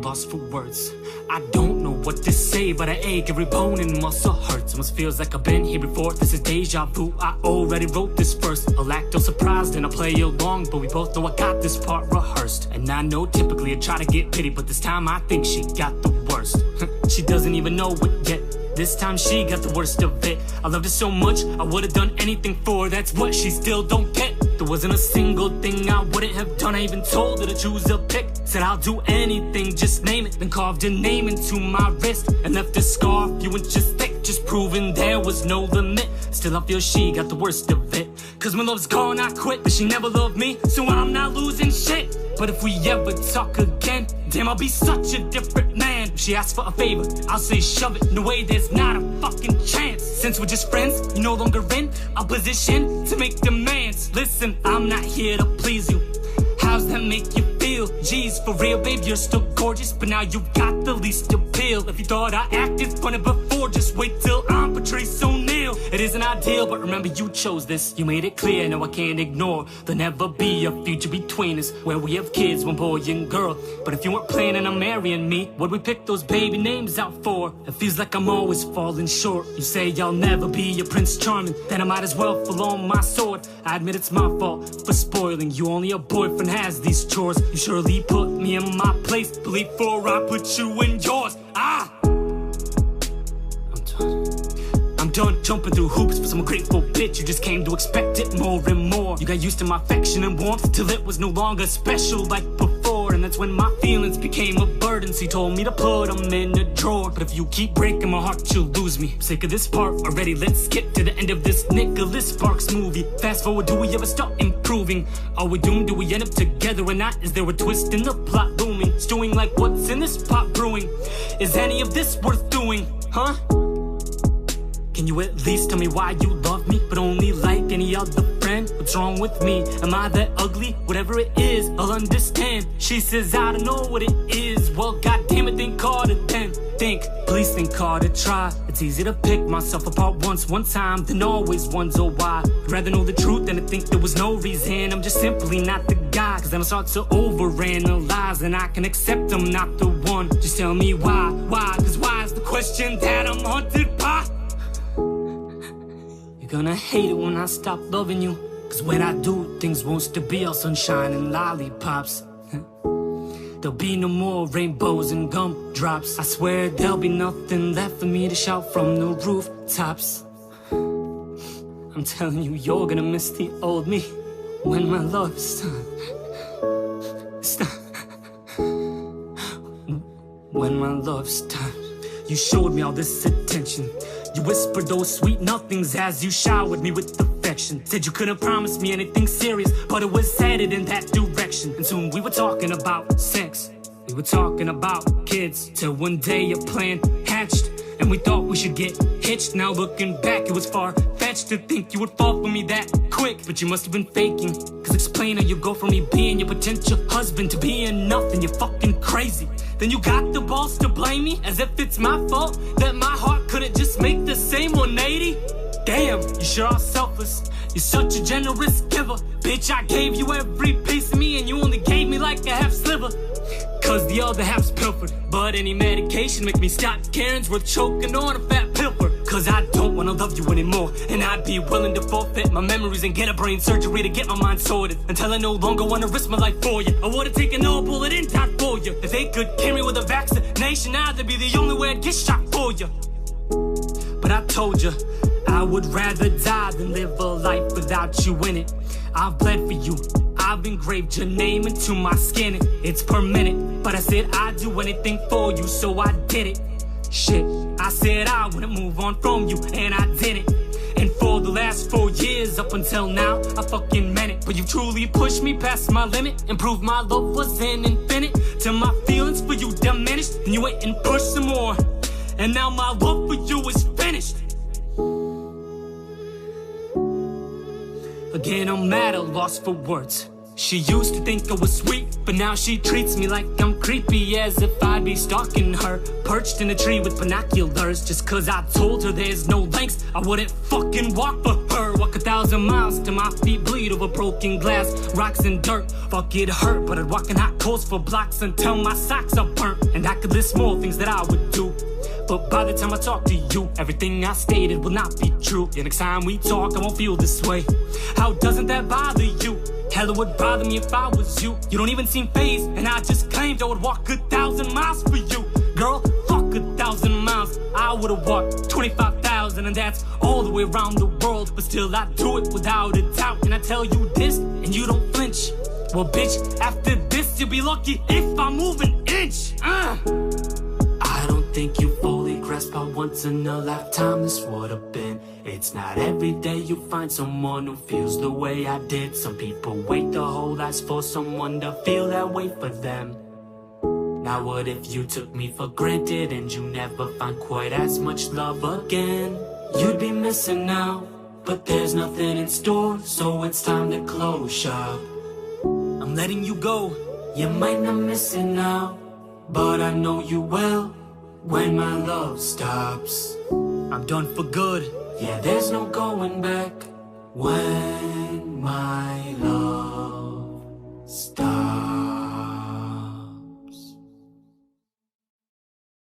lost for words. I don't know what to say, but I ache, every bone and muscle hurts. Almost feels like I've been here before, this is deja vu. I already wrote this verse, I'll act all surprised and I'll play along, but we both know I got this part rehearsed. And I know typically I try to get pity, but this time I think she got the worst. She doesn't even know it yet. This time she got the worst of it. I loved her so much, I would've done anything for her. That's what she still don't get. There wasn't a single thing I wouldn't have done. I even told her to choose a pick. Said I'll do anything, just name it. Then carved her name into my wrist and left a scar a few inches thick, just proving there was no limit. Still I feel she got the worst of it. Cause when love's gone I quit, but she never loved me, so I'm not losing shit. But if we ever talk again, damn, I'll be such a different man. If she asks for a favor, I'll say shove it. No way, there's not a fucking chance. Since we're just friends, you're no longer in a position to make demands. Listen, I'm not here to please you. How's that make you feel? Jeez, for real, babe, you're still gorgeous, but now you've got the least appeal. If you thought I acted funny before, just wait till I'm Patrice O'Neal. It isn't ideal, but remember you chose this. You made it clear, now I can't ignore. There'll never be a future between us, where we have kids, one boy and girl. But if you weren't planning on marrying me, what'd we pick those baby names out for? It feels like I'm always falling short. You say I'll never be a Prince Charming, then I might as well fall on my sword. I admit it's my fault for spoiling you. Only a boyfriend has these chores. You surely put me in my place, but before I put you in yours. I'm done jumping through hoops for some ungrateful bitch. You just came to expect it more and more. You got used to my affection and warmth till it was no longer special like before. And that's when my feelings became a burden, so you told me to put them in a drawer. But if you keep breaking my heart, you'll lose me. I'm sick of this part already, let's skip to the end of this Nicholas Sparks movie. Fast forward, do we ever start improving? Are we doomed? Do we end up together or not? Is there a twist in the plot looming? Stewing like what's in this pot brewing? Is any of this worth doing, huh? Can you at least tell me why you love me, but only like any other friend? What's wrong with me? Am I that ugly? Whatever it is, I'll understand. She says I don't know what it is. Well, goddamn it, think harder then. Please think harder, try. It's easy to pick myself apart once, one time, then always wonder why. I'd rather know the truth than to think there was no reason. I'm just simply not the guy, cause then I start to overanalyze, and I can accept I'm not the one. Just tell me why, cause why is the question that I'm haunted by. Gonna hate it when I stop loving you, cause when I do, things won't still be all sunshine and lollipops. There'll be no more rainbows and gumdrops. I swear there'll be nothing left for me to shout from the rooftops. I'm telling you, you're gonna miss the old me when my love's done. When my love's done. You showed me all this attention. You whispered those sweet nothings as you showered me with affection. Said you couldn't promise me anything serious, but it was headed in that direction. And soon we were talking about sex, we were talking about kids, till one day a plan hatched, and we thought we should get hitched. Now looking back, it was far-fetched to think you would fall for me that quick, but you must have been faking. Cause explain how you go from me being your potential husband to being nothing. You're fucking crazy. Then you got the balls to blame me, as if it's my fault that my heart couldn't just make the same 180. Damn, you sure are selfless. You're such a generous giver. Bitch, I gave you every piece of me, and you only gave me like a half sliver. Cause the other half's pilfered. But any medication make me stop caring's worth choking on a fat pilfer. Cause I don't wanna love you anymore, and I'd be willing to forfeit my memories and get a brain surgery to get my mind sorted, until I no longer wanna risk my life for you. I would've taken no bullet and died for you. If they could carry me with a vaccination, I'd be the only way I'd get shot for you. But I told you, I would rather die than live a life without you in it. I've bled for you, I've engraved your name into my skin. It's permanent, but I said I'd do anything for you, so I did it. Shit, I said I wouldn't move on from you, and I did it. And for the last 4 years, up until now, I fucking meant it. But you truly pushed me past my limit, and proved my love wasn't infinite, till my feelings for you diminished. Then you went and pushed some more, and now my love for you is finished. Again, I'm at a loss for words. She used to think I was sweet, but now she treats me like I'm creepy, as if I'd be stalking her, perched in a tree with binoculars. Just cause I told her there's no lengths I wouldn't fucking walk for her. Walk 1,000 miles till my feet bleed over broken glass, rocks and dirt. Fuck, it hurt, but I'd walk in hot coals for blocks until my socks are burnt. And I could list more things that I would do, but by the time I talk to you, everything I stated will not be true. The next time we talk, I won't feel this way. How doesn't that bother you? Hell, it would bother me if I was you. You don't even seem fazed, and I just claimed I would walk 1,000 miles for you. Girl, fuck 1,000 miles. I would've walked 25,000, and that's all the way around the world. But still, I do it without a doubt. And I tell you this, and you don't flinch. Well, bitch, after this, you'll be lucky if I move an inch. I don't think you fully grasp how once in a lifetime this would've been. It's not every day you find someone who feels the way I did. Some people wait their whole lives for someone to feel that way for them. Now what if you took me for granted and you never find quite as much love again? You'd be missing out, but there's nothing in store, so it's time to close shop. I'm letting you go. You might not miss it now, but I know you will when my love stops. I'm done for good. Yeah, there's no going back when my